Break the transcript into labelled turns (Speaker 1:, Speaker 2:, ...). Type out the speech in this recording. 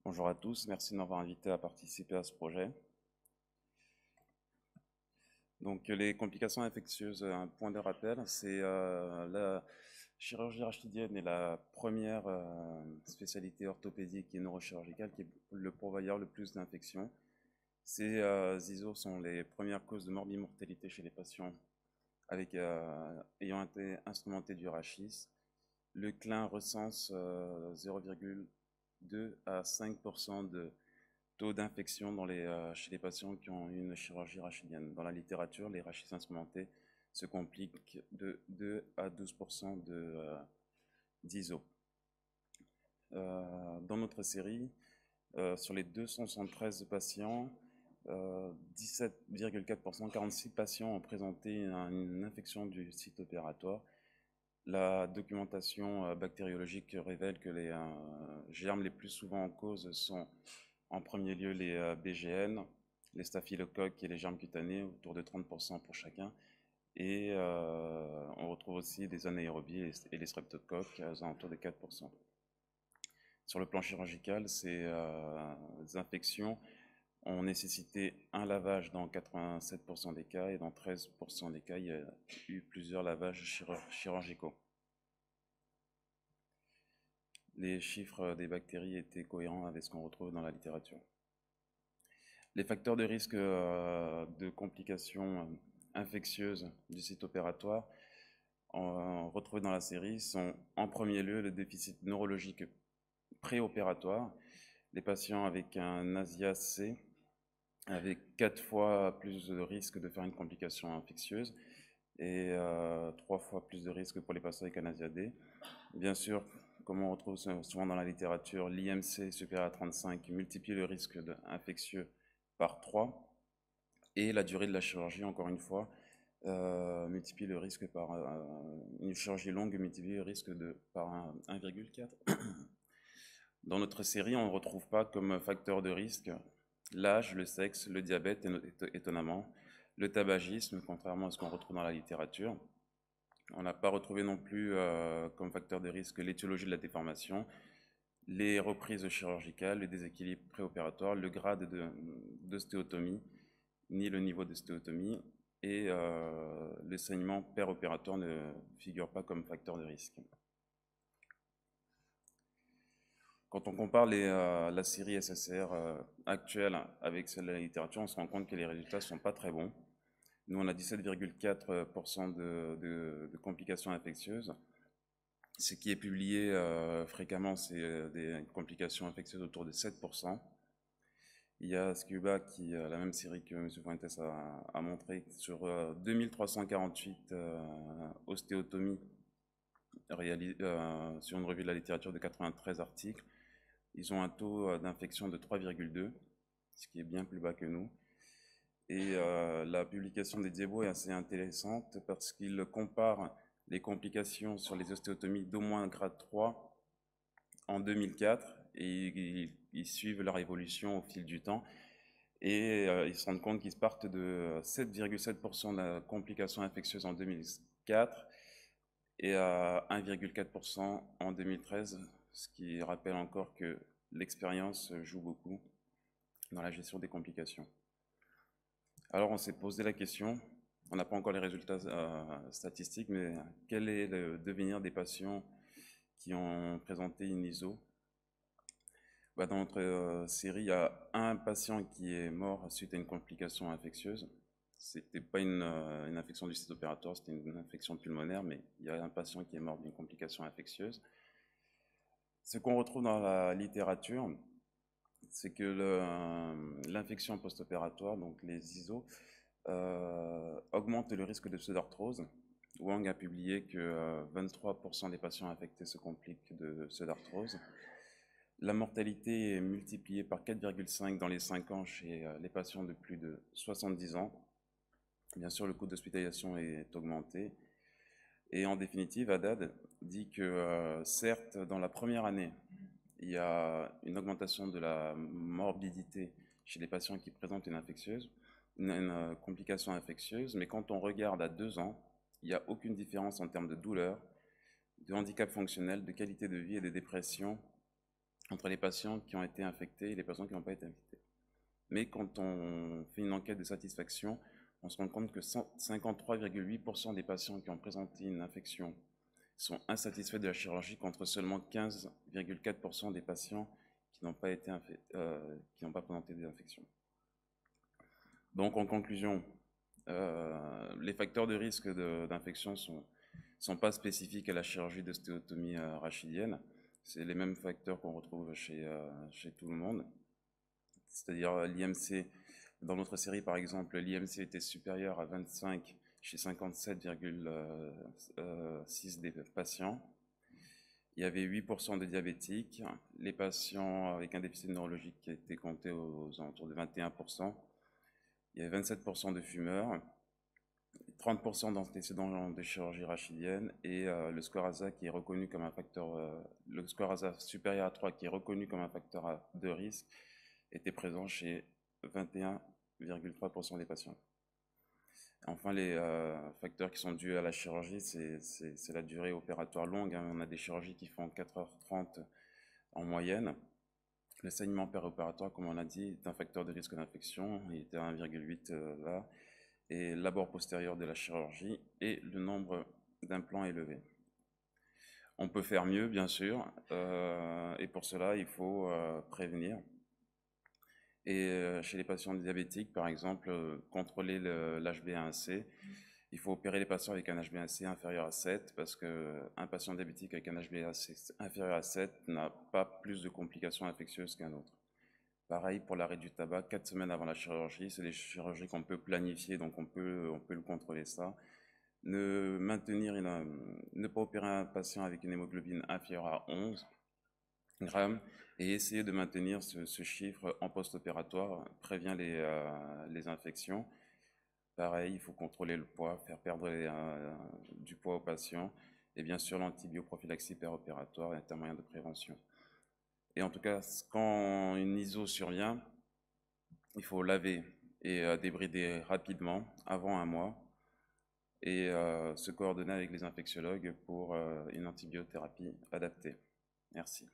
Speaker 1: Bonjour à tous, merci de m'avoir invité à participer à ce projet. Donc les complications infectieuses, un point de rappel, c'est la chirurgie rachidienne est la première spécialité orthopédique et neurochirurgicale qui est le pourvoyeur le plus d'infections. Ces ISO sont les premières causes de morbimortalité chez les patients ayant été instrumentés du rachis. Le CLIN recense 0,2 à 5% de taux d'infection chez les patients qui ont une chirurgie rachidienne. Dans la littérature, les rachis instrumentés se compliquent de 2 à 12% d'ISO. Dans notre série, sur les 273 patients, 17,4%, 46 patients ont présenté une infection du site opératoire. La documentation bactériologique révèle que les germes les plus souvent en cause sont en premier lieu les BGN, les staphylocoques et les germes cutanés, autour de 30% pour chacun. Et on retrouve aussi des anaérobies et les streptocoques aux alentours de 4%. Sur le plan chirurgical, ces infections ont nécessité un lavage dans 87% des cas et dans 13% des cas, il y a eu plusieurs lavages chirurgicaux. Les chiffres des bactéries étaient cohérents avec ce qu'on retrouve dans la littérature. Les facteurs de risque de complications infectieuses du site opératoire retrouvés dans la série sont en premier lieu le déficit neurologique préopératoire. Les patients avec un ASIA-C avaient 4 fois plus de risque de faire une complication infectieuse et 3 fois plus de risque pour les patients avec un ASIA-D. Bien sûr, comme on retrouve souvent dans la littérature, l'IMC supérieur à 35 multiplie le risque infectieux par 3, et la durée de la chirurgie, encore une fois, multiplie le risque par une chirurgie longue, multiplie le risque par 1,4. Dans notre série, on ne retrouve pas comme facteur de risque l'âge, le sexe, le diabète, étonnamment, le tabagisme, contrairement à ce qu'on retrouve dans la littérature. On n'a pas retrouvé non plus comme facteur de risque l'étiologie de la déformation, les reprises chirurgicales, le déséquilibre préopératoire, le grade d'ostéotomie, ni le niveau d'ostéotomie, et le saignement péropératoire ne figure pas comme facteur de risque. Quand on compare la série SSR actuelle avec celle de la littérature, on se rend compte que les résultats ne sont pas très bons. Nous, on a 17,4% de complications infectieuses. Ce qui est publié fréquemment, c'est des complications infectieuses autour de 7%. Il y a Scuba, la même série que M. Fuentes a montré, sur 2348 ostéotomies sur une revue de la littérature de 93 articles. Ils ont un taux d'infection de 3,2, ce qui est bien plus bas que nous. Et la publication des Diebo est assez intéressante parce qu'il compare les complications sur les ostéotomies d'au moins grade 3 en 2004 et ils suivent leur évolution au fil du temps et ils se rendent compte qu'ils partent de 7,7% de complications infectieuses en 2004 et à 1,4% en 2013, ce qui rappelle encore que l'expérience joue beaucoup dans la gestion des complications. Alors on s'est posé la question, on n'a pas encore les résultats statistiques, mais quel est le devenir des patients qui ont présenté une ISO? Dans notre série, il y a un patient qui est mort suite à une complication infectieuse. C'était pas une infection du site opératoire, c'était une infection pulmonaire, mais il y a un patient qui est mort d'une complication infectieuse. Ce qu'on retrouve dans la littérature, c'est que l'infection post-opératoire, donc les ISO, augmente le risque de pseudarthrose. Wang a publié que 23% des patients infectés se compliquent de pseudarthrose. La mortalité est multipliée par 4,5 dans les 5 ans chez les patients de plus de 70 ans. Bien sûr, le coût d'hospitalisation est augmenté. Et en définitive, Haddad dit que certes, dans la première année, il y a une augmentation de la morbidité chez les patients qui présentent une complication infectieuse, mais quand on regarde à 2 ans, il n'y a aucune différence en termes de douleur, de handicap fonctionnel, de qualité de vie et de dépression entre les patients qui ont été infectés et les patients qui n'ont pas été infectés. Mais quand on fait une enquête de satisfaction, on se rend compte que 53,8% des patients qui ont présenté une infection sont insatisfaits de la chirurgie contre seulement 15,4% des patients qui n'ont pas présenté des infections. Donc en conclusion, les facteurs de risque d'infection sont pas spécifiques à la chirurgie d'ostéotomie rachidienne. C'est les mêmes facteurs qu'on retrouve chez tout le monde. C'est-à-dire l'IMC, dans notre série par exemple, l'IMC était supérieur à 25 chez 57,6 des patients. Il y avait 8% de diabétiques. Les patients avec un déficit neurologique étaient comptés aux alentours de 21%. Il y avait 27% de fumeurs, 30% d'antécédents de chirurgie rachidienne et le score ASA qui est reconnu comme un facteur, le score ASA supérieur à 3 qui est reconnu comme un facteur de risque était présent chez 21,3% des patients. Enfin, les facteurs qui sont dus à la chirurgie, c'est la durée opératoire longue. Hein. On a des chirurgies qui font 4h30 en moyenne. Le saignement péropératoire, comme on l'a dit, est un facteur de risque d'infection. Il était à 1,8 là. Et l'abord postérieur de la chirurgie et le nombre d'implants élevé. On peut faire mieux, bien sûr, et pour cela, il faut prévenir. Et chez les patients diabétiques, par exemple, contrôler l'HbA1c. Il faut opérer les patients avec un HbA1c inférieur à 7 parce qu'un patient diabétique avec un HbA1c inférieur à 7 n'a pas plus de complications infectieuses qu'un autre. Pareil pour l'arrêt du tabac, 4 semaines avant la chirurgie, c'est des chirurgies qu'on peut planifier, donc on peut le contrôler ça. Ne pas opérer un patient avec une hémoglobine inférieure à 11 grammes et essayer de maintenir ce chiffre en post-opératoire prévient les infections. Pareil, il faut contrôler le poids, faire perdre du poids au patient et bien sûr l'antibioprophylaxie péropératoire est un moyen de prévention. Et en tout cas, quand une ISO survient, il faut laver et débrider rapidement, avant un mois, et se coordonner avec les infectiologues pour une antibiothérapie adaptée. Merci.